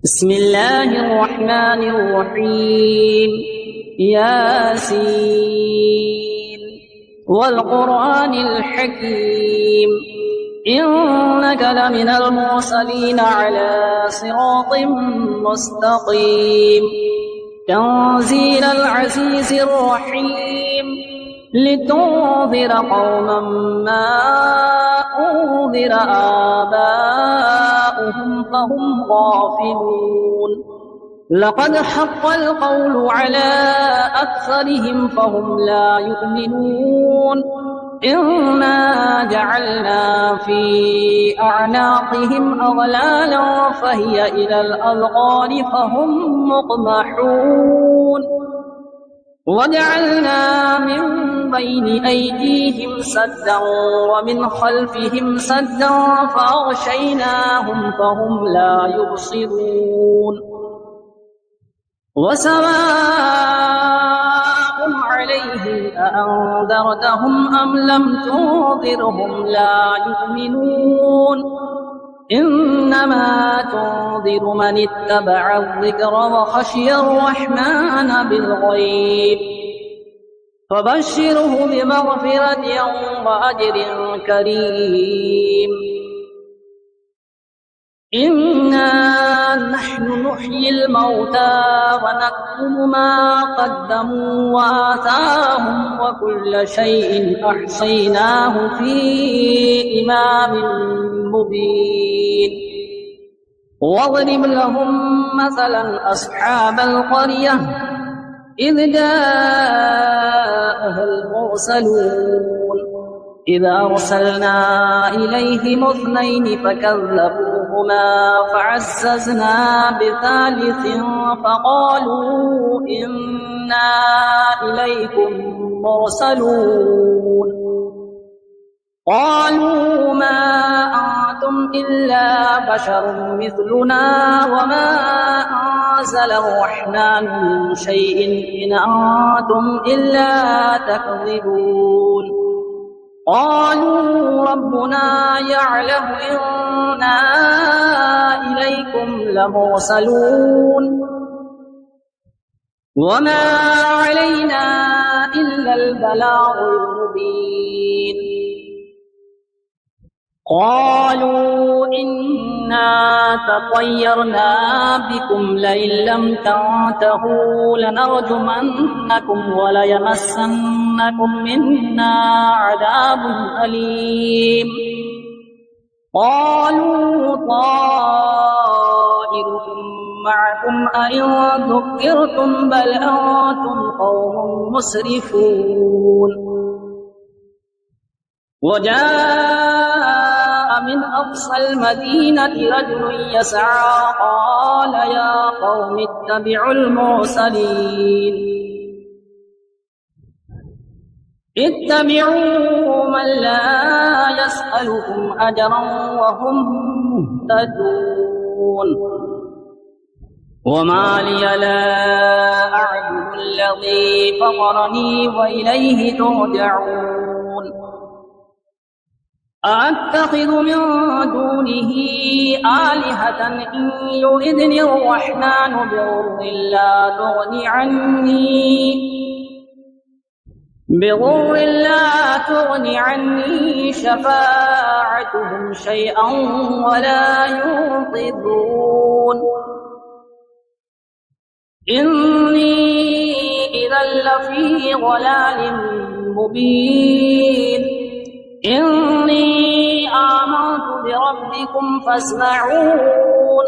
بسم الله الرحمن الرحيم. ياسين والقرآن الحكيم إنك لمن المرسلين على صراط مستقيم تنزيل العزيز الرحيم لتنذر قوما ما أنذر آباؤهم فهم غافلون لقد حق القول على أكثرهم فهم لا يؤمنون إنا جعلنا في أعناقهم أغلالا فهي إلى الأذقان فهم مقمحون وجعلنا من بين أيديهم سدا ومن خلفهم سدا فأغشيناهم فهم لا يبصرون وسواء عليهم أأنذرتهم أم لم تنذرهم لا يؤمنون إنما تنذر من اتبع الذكر وخشي الرحمن بالغيب فبشره بمغفرة وأجر كريم إنا نحن نحيي الموتى ونكتب ما قدموا وآثارهم وكل شيء أحصيناه في إمام مبين واضرب لهم مثلا أصحاب القرية إذ جاءها المرسلون إذا أرسلنا إليهم اثنين فكذبوهما فعززنا بثالث فقالوا إنا إليكم مرسلون قالوا ما أنتم إلا بشر مثلنا وما أنزل الرحمن من شيء إن أنتم إلا تكذبون قالوا ربنا يعلم إنا إليكم لمرسلون وما علينا إلا البلاغ المبين قالوا إنا تطيرنا بكم لئن لم تنتهوا لنرجمنكم وليمسنكم منا عذاب أليم قالوا طائركم معكم أئن ذكرتم بل أنتم قوم مسرفون وجاء من أقصى المدينة رجل يسعى قال يا قوم اتبعوا المرسلين اتبعوا من لا يسألكم أجرا وهم مهتدون وما لي لا أعبد الذي فطرني وإليه ترجعون أأتخذ من دونه آلهة إن يردني الرحمن بضر لا تغني عني شفاعتهم شيئا ولا ينقذون إني إذا لفي ضلال مبين إني آمنت بربكم فاسمعون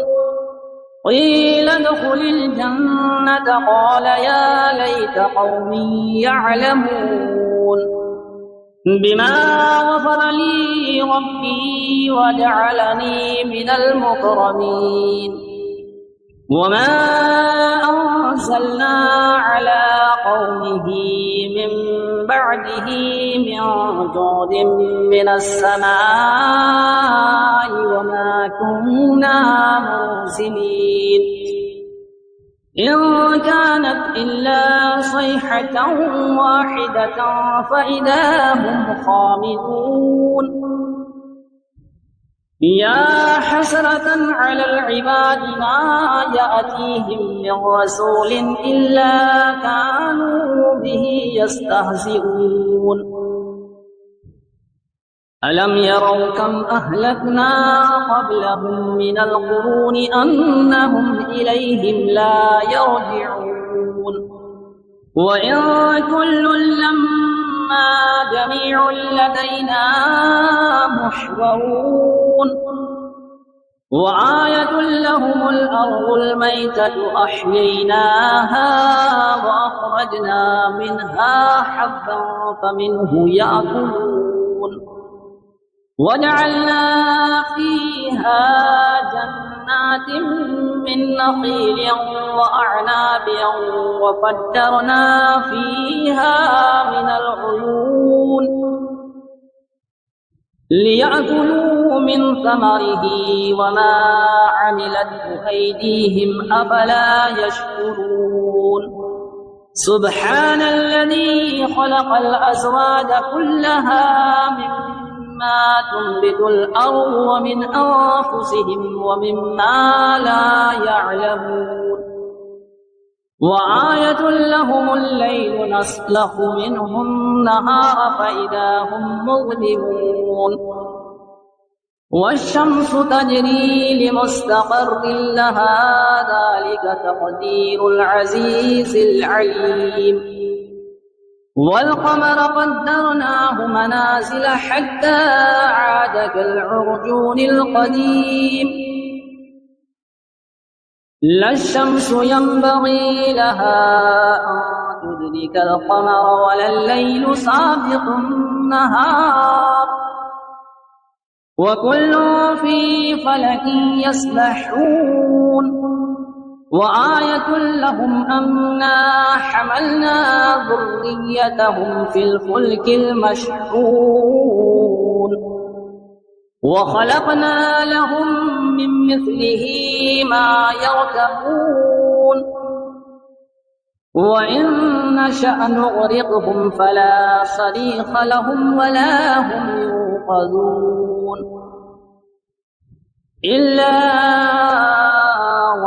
قيل ادخل الجنة قال يا ليت قومي يعلمون بما غفر لي ربي وجعلني من المكرمين وما أنزلنا على قومه من بعده من جود من السماء وما كنا منزلين إن كانت إلا صيحة واحدة فإذا هم خامدون يا حسرة على العباد ما يأتيهم من رسول إلا كانوا به يستهزئون ألم يروا كم أهلكنا قبلهم من القرون أنهم إليهم لا يرجعون وإن كل لما جميع لدينا محضرون وآية لهم الأرض الميتة أحييناها وأخرجنا منها حبا فمنه يأكلون وجعلنا فيها جنات من نخيل وأعناب وفجرنا فيها من العيون ليأكلوا من ثمره وما عملته أيديهم أفلا يشكرون سبحان الذي خلق الأزواج كلها مما تنبت الأرض ومن أنفسهم ومما لا يعلمون وآية لهم الليل نسلخ منه النهار فإذا هم مظلمون والشمس تجري لمستقر لها ذلك تقدير العزيز العليم والقمر قدرناه منازل حتى عاد كالعرجون القديم لا الشمس ينبغي لها أن تدرك القمر ولا الليل سابق النهار وكل في فلك يسبحون وآية لهم أنا حملنا ذريتهم في الفلك المشحون وخلقنا لهم من مثله ما يركبون وإن نشأ نغرقهم فلا صريخ لهم ولا هم ينقذون إلا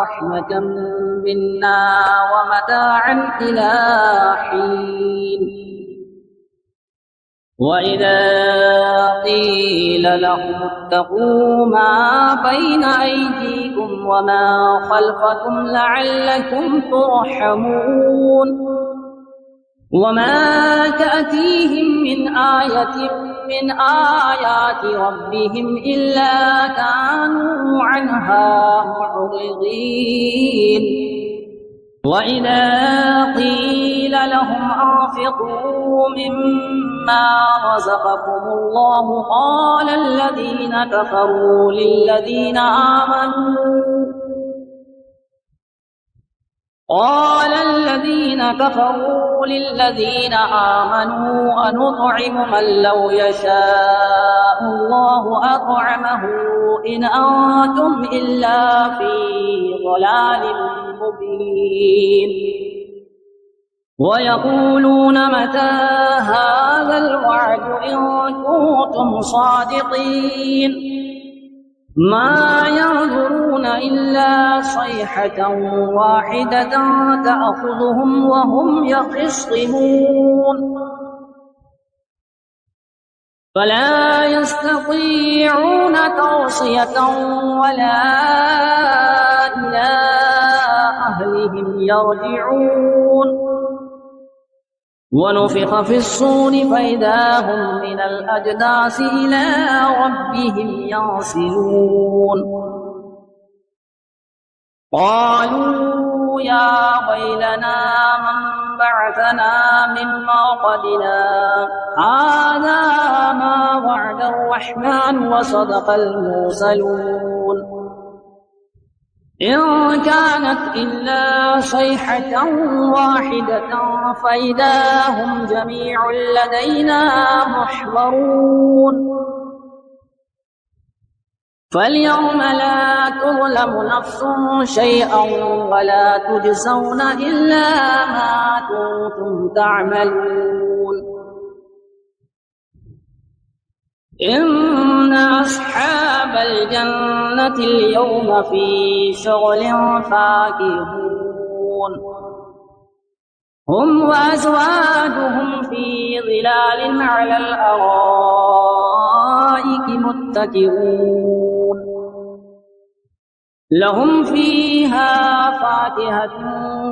رحمة منا ومتاعا إلى حين وإذا قيل لهم اتقوا ما بين أيديكم وما خلفكم لعلكم ترحمون وما تأتيهم من آية من آيات ربهم إلا كانوا عنها معرضين وإذا قيل لهم أنفقوا مما رزقكم الله قال الذين كفروا للذين آمنوا أنطعم من لو يشاء الله أطعمه إن أنتم إلا في ضلال مبين ويقولون متى هذا الوعد إن كنتم صادقين ما ينظرون إلا صيحة واحدة تأخذهم وهم يخصمون فلا يستطيعون توصية ولا إلى أهلهم يرجعون ونفخ في الصور فإذا هم من الأجداث إلى ربهم ينسلون قالوا يا ويلنا من بعثنا من مرقدنا هذا ما وعد الرحمن وصدق المرسلون إن كانت إلا صيحة واحدة فإذا هم جميع لدينا محضرون فاليوم لا تظلم نفس شيئا ولا تجزون إلا ما كنتم تعملون إن أصحاب الجنة اليوم في شغل فاكهون هم وأزواجهم في ظلال على الأرائك متكئون لهم فيها فاكهة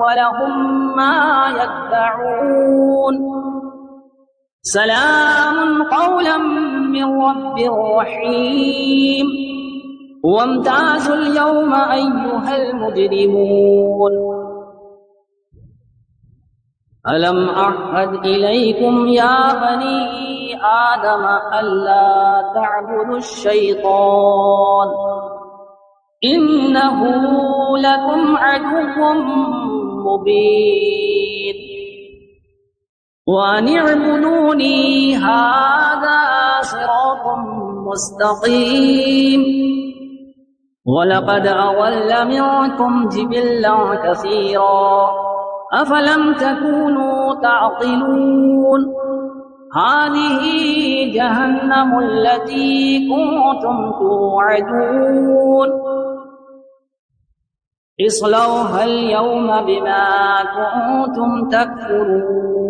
ولهم ما يدعون سلام قولا من رب رحيم وامتازوا اليوم أيها المجرمون ألم أعهد إليكم يا بني آدم ألا تعبدوا الشيطان إنه لكم عدو مبين وأن اعبدوني هذا صراط مستقيم ولقد أضل منكم جبلا كثيرا أفلم تكونوا تعقلون هذه جهنم التي كنتم توعدون اصلوها اليوم بما كنتم تكفرون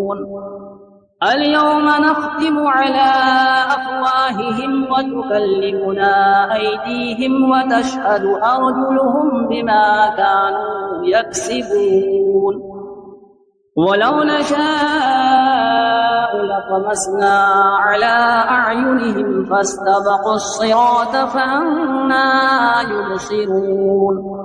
اليوم نختم على أفواههم وتكلمنا أيديهم وتشهد أرجلهم بما كانوا يكسبون ولو نشاء لطمسنا على أعينهم فاستبقوا الصراط فأنى يبصرون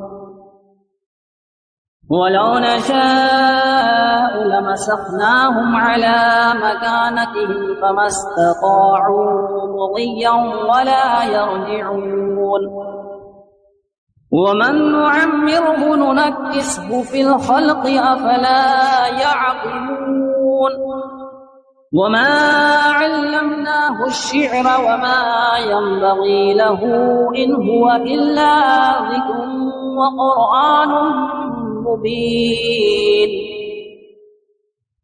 ولو نشاء لمسخناهم على مكانتهم فما استطاعوا مضيا ولا يرجعون ومن نعمره ننكسه في الخلق أفلا يعقلون وما علمناه الشعر وما ينبغي له إن هو إلا ذكر وقرآن مبين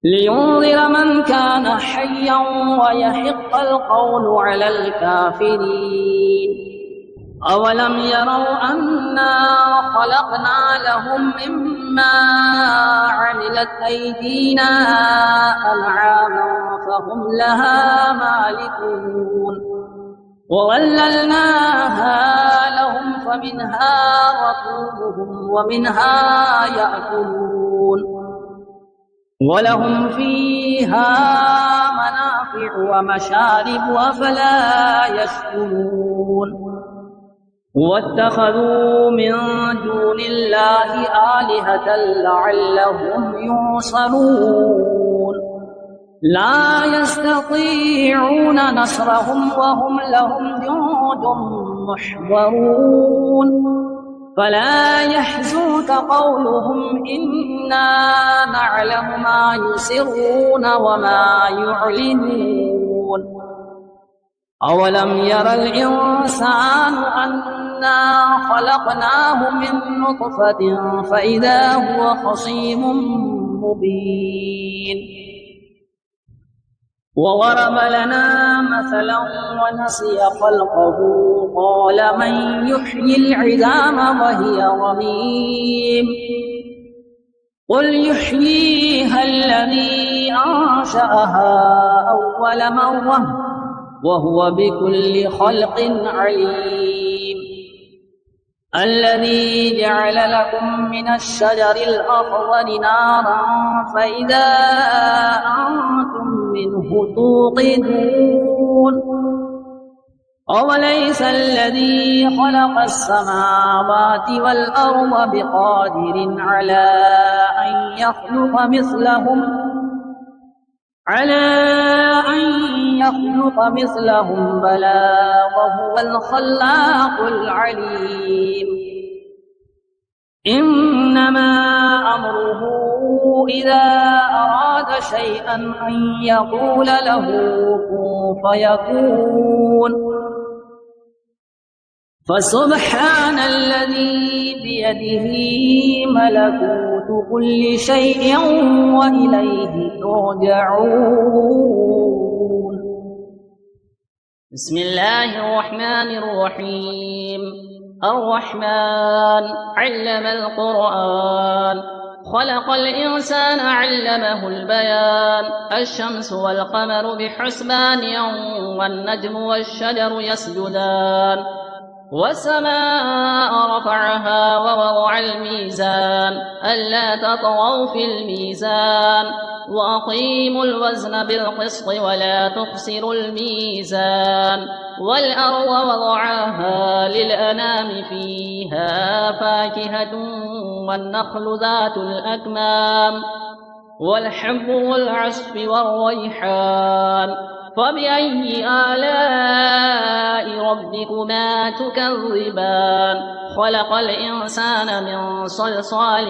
لينذر من كان حيا ويحق القول على الكافرين أولم يروا أنا خلقنا لهم مما عملت أيدينا أنعاما فهم لها مالكون وظللناها لهم فمنها ركوبهم ومنها يأكلون ولهم فيها منافع ومشارب أفلا يشكرون واتخذوا من دون الله آلهة لعلهم ينصرون لا يستطيعون نصرهم وهم لهم جند محضرون فلا يحزنك قولهم إنا نعلم ما يسرون وما يعلنون أولم ير الإنسان أنا خلقناه من نطفة فإذا هو خصيم مبين وضرب لنا مثلا ونسي خلقه قال من يحيي العظام وهي رميم قل يحييها الذي أنشأها أول مرة وهو بكل خلق عليم الذي جعل لكم من الشجر الأخضر نارا فإذا أنتم منه توقدون أوليس الذي خلق السماوات والأرض بقادر على أن يخلق مثلهم بلى وهو الخلاق العليم إنما أمره إذا أراد شيئا أن يقول له كن فيكون فسبحان الذي بيده ملكوت كل شيء وإليه ترجعون بسم الله الرحمن الرحيم. الرحمن علم القرآن، خلق الإنسان علمه البيان. الشمس والقمر بحسبان، والنجم والشجر يسجدان. والسماء رفعها ووضع الميزان، ألا تطغوا في الميزان، وأقيموا الوزن بالقسط ولا تخسروا الميزان. والأرض وضعها للأنام، فيها فاكهة والنخل ذات الأكمام، والحب والعصف والريحان. فبأي آلاء ربكما تكذبان؟ خلق الإنسان من صلصال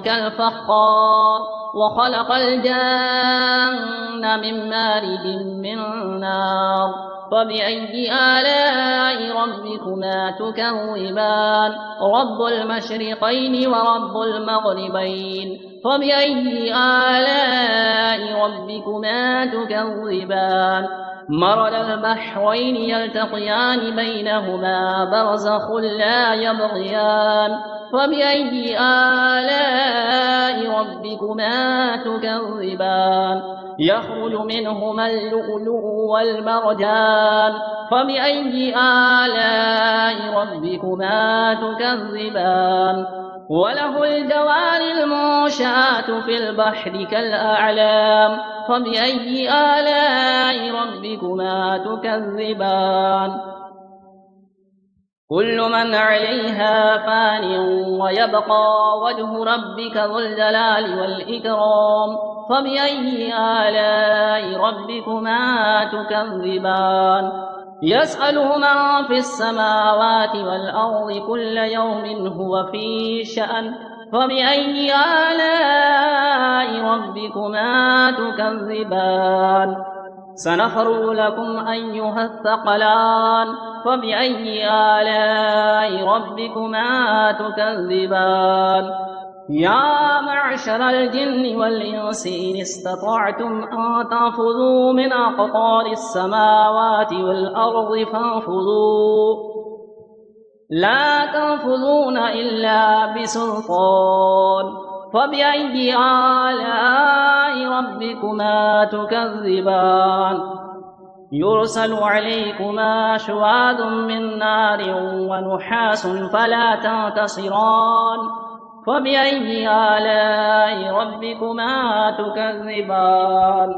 كالفخار، وخلق الجن من مارد من نار. فبأي آلاء ربكما تكذبان؟ رب المشرقين ورب المغربين. فبأي آلاء ربكما تكذبان؟ مرج البحرين يلتقيان، بينهما برزخ لا يبغيان. فبأي آلاء ربكما تكذبان؟ يخرج منهما اللؤلؤ والمرجان. فبأي آلاء ربكما تكذبان؟ وله الجوار المنشآت في البحر كالأعلام. فبأي آلاء ربكما تكذبان؟ كل من عليها فان، ويبقى وجه ربك ذو الجلال والإكرام. فبأي آلاء ربكما تكذبان؟ يسأله من في السماوات والأرض، كل يوم هو في شأن. فبأي آلاء ربكما تكذبان؟ سنفرغ لكم أيها الثقلان. فبأي آلاء ربكما تكذبان؟ يا معشر الجن والإنس، إن استطعتم أن تنفذوا من أقطار السماوات والأرض فانفذوا، لا تنفذون إلا بسلطان. فبأي آلاء ربكما تكذبان؟ يرسل عليكما شواظ من نار ونحاس فلا تنتصران. فبأي آلاء ربكما تكذبان؟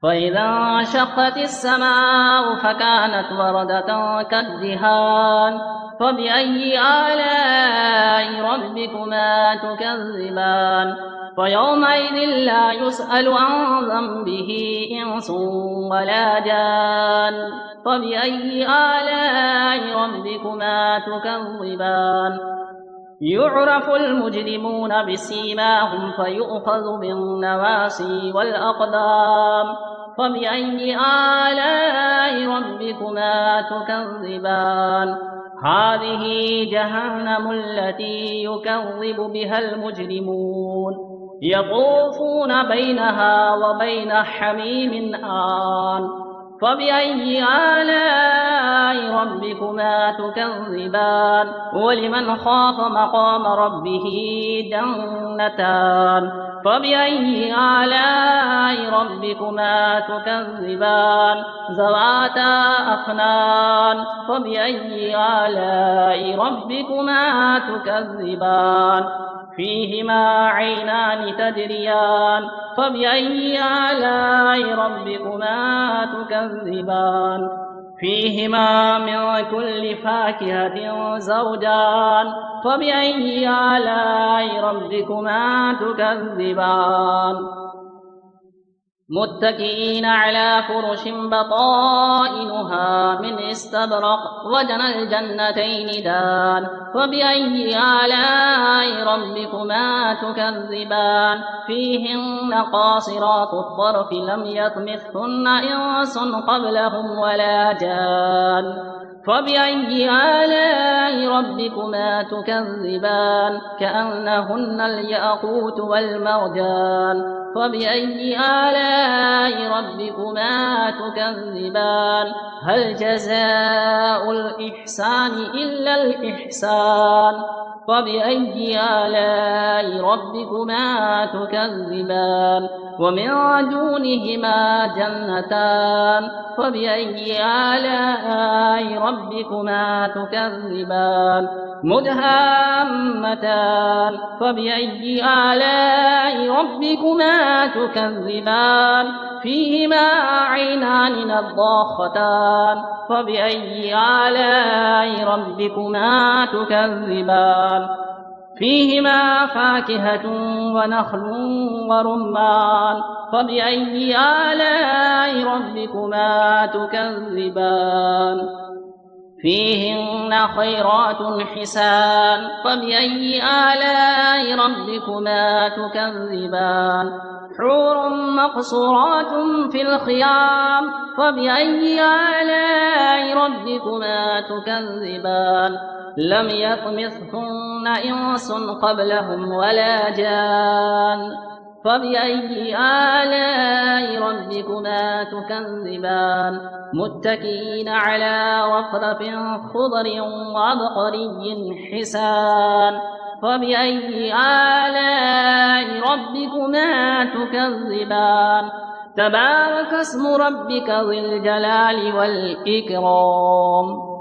فإذا انشقت السماء فكانت وردة كالدهان. فبأي آلاء ربكما تكذبان؟ فيومئذ لا يسأل عن ذنبه إنس ولا جان. فبأي آلاء ربكما تكذبان؟ يعرف المجرمون بسيماهم، فيؤخذ بالنواصي والأقدام. فبأي آلاء ربكما تكذبان؟ هذه جهنم التي يكذب بها المجرمون، يطوفون بينها وبين حميم آن. فبأي آلاء ربكما تكذبان؟ ولمن خاف مقام ربه جنتان. فبأي آلاء ربكما تكذبان؟ ذواتا أفنان. فبأي آلاء ربكما تكذبان؟ فيهما عينان تجريان. فبأي آلاء ربكما تكذبان؟ فيهما من كل فاكهة زوجان. فبأي آلاء ربكما تكذبان؟ متكئين على فرش بطائنها من استبرق، وجنى الجنتين دان. فبأي آلاء ربكما تكذبان؟ فيهن قاصرات الطرف لم يطمثهن إنس قبلهم ولا جان. فبأي آلاء ربكما تكذبان كأنهن الياقوت والمرجان فبأي آلاء ربكما تكذبان هل جزاء الإحسان إلا الإحسان فبأي آلاء ربكما تكذبان ومن دونهما جنتان فبأي آلاء ربكما تكذبان مدهامتان فبأي آلاء ربكما تكذبان فيهما عينان نضاختان فبأي آلاء ربكما تكذبان فيهما فاكهة ونخل ورمان فبأي آلاء ربكما تكذبان فيهن خيرات حسان فبأي آلاء ربكما تكذبان حور مقصورات في الخيام فبأي آلاء ربكما تكذبان لم يطمثهن إنس قبلهم ولا جان فبأي آلاء ربكما تكذبان متكئين على رفرف خضر وعبقري حسان فبأي آلاء ربكما تكذبان تبارك اسم ربك ذي الجلال والإكرام